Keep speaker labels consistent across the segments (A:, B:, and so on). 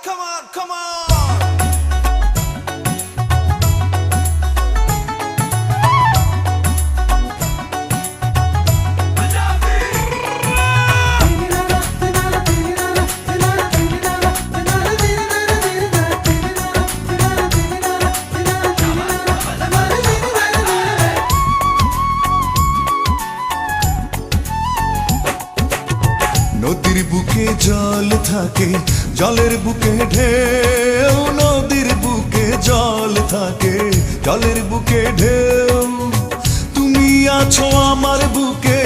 A: come on, come on.
B: নদীর বুকে জল থাকে, জলের বুকে ঢেউ, নদীর বুকে জল থাকে, জলের বুকে ঢেউ। তুমি আছো আমার বুকে,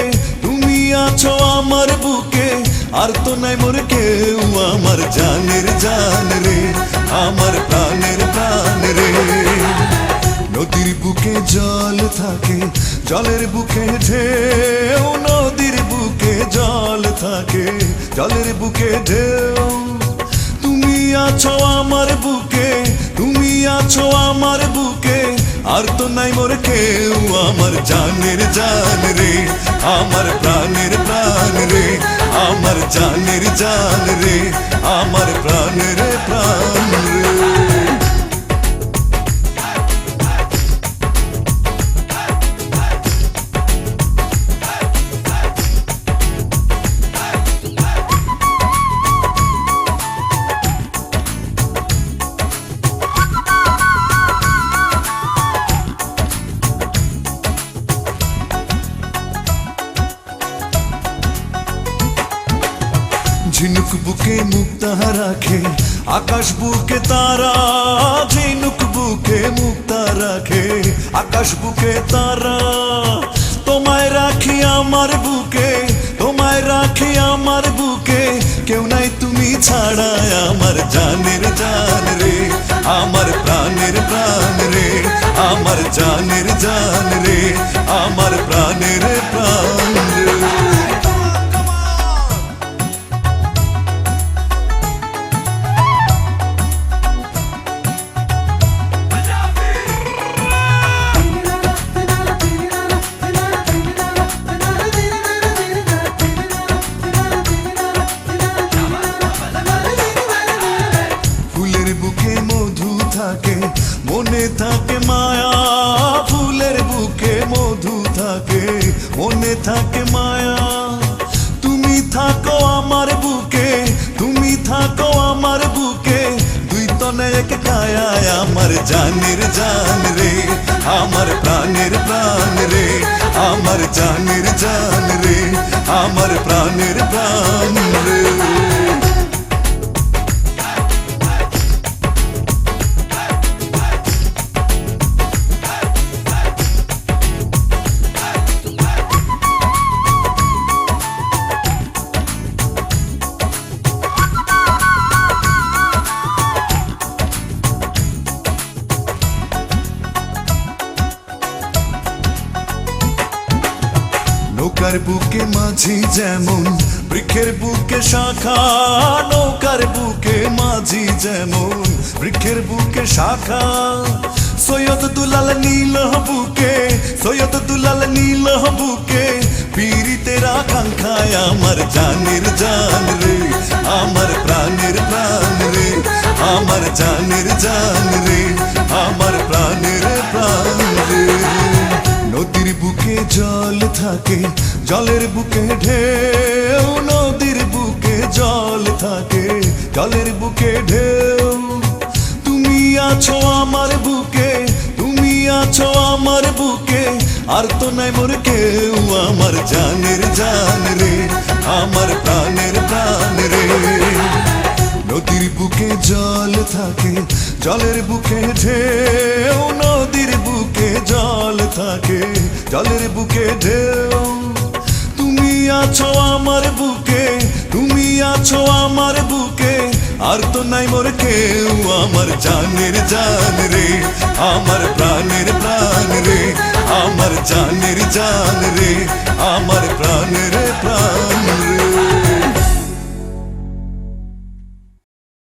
B: তুমি আছো আমার বুকে, আর তো নাই মোর কেউ, আমার জানের জান রে, আমার প্রাণের প্রাণ রে। নদীর বুকে জল থাকে, জলের বুকে ঢেউ, নদীর বুকে জল থাকে, জলের বুকে ঢেউ। তুমি আছো আমার বুকে, তুমি আছো আমার বুকে, আর তো নাই মোর কেউ, আমার জানের জান রে, আমার প্রাণের প্রাণ রে, আমার জানের জান রে, আমার প্রাণের প্রাণ রে। ঝিনুক বুকে মুক্তা রাখে, আকাশ বুকে তারা, ঝিনুক বুকে মুক্তা রাখে, আকাশ বুকে তারা। তোমায় রাখি আমার বুকে, তোমায় রাখি আমার বুকে, কেউ নাই তুমি ছাড়া, আমার জানের জান রে, আমার প্রাণের প্রাণ রে, আমার জানের জান রে, আমার প্রাণের প্রাণ রে। মনে থাকে মায়া, ফুলের বুকে মধু থাকে, মনে থাকে মায়া। তুমি থাকো আমার বুকে, তুমি থাকো আমার বুকে, দুই তনে এক কায়ায়, আমার জানের জান রে, আমার প্রাণের প্রাণ রে, আমার জানের জান রে, আমার প্রাণের প্রাণ রে। নৌকার বুকে মাঝি যেমন, বৃক্ষের বুকে শাখা, নৌকার বুকে মাঝি যেমন, বৃক্ষের বুকে শাখা। সৈয়দ দুলাল নীল বুকে, সৈয়দ দুলাল নীল বুকে, পীড়িতের আকাঙ্ক্ষায়, আমার জানের জান রে, আমার প্রাণের প্রাণ রে, আমার জানের জান রে, আমার প্রাণের প্রাণ রে। নদীর বুকে জল থাকে, জলের বুকে ঢেউ, নদীর বুকে জল থাকে, জলের বুকে ঢেউ। তুমি আছো আমার বুকে, তুমি আছো আমার বুকে, আর তো নাই মোর কেউ, আমার জানের জান রে, আমার প্রাণের প্রাণ রে। নদীর বুকে জল থাকে, জলের বুকে ঢেউ, নদীর বুকে জল থাকে, জলের বুকে ঢেউ। তুমি আছো আমার বুকে, তুমি আছো আমার বুকে, আর তো নাই মোর কেউ, আমার জানের জান রে, আমার প্রাণের প্রাণ রে, আমার জানের জান রে, আমার প্রাণের প্রাণ।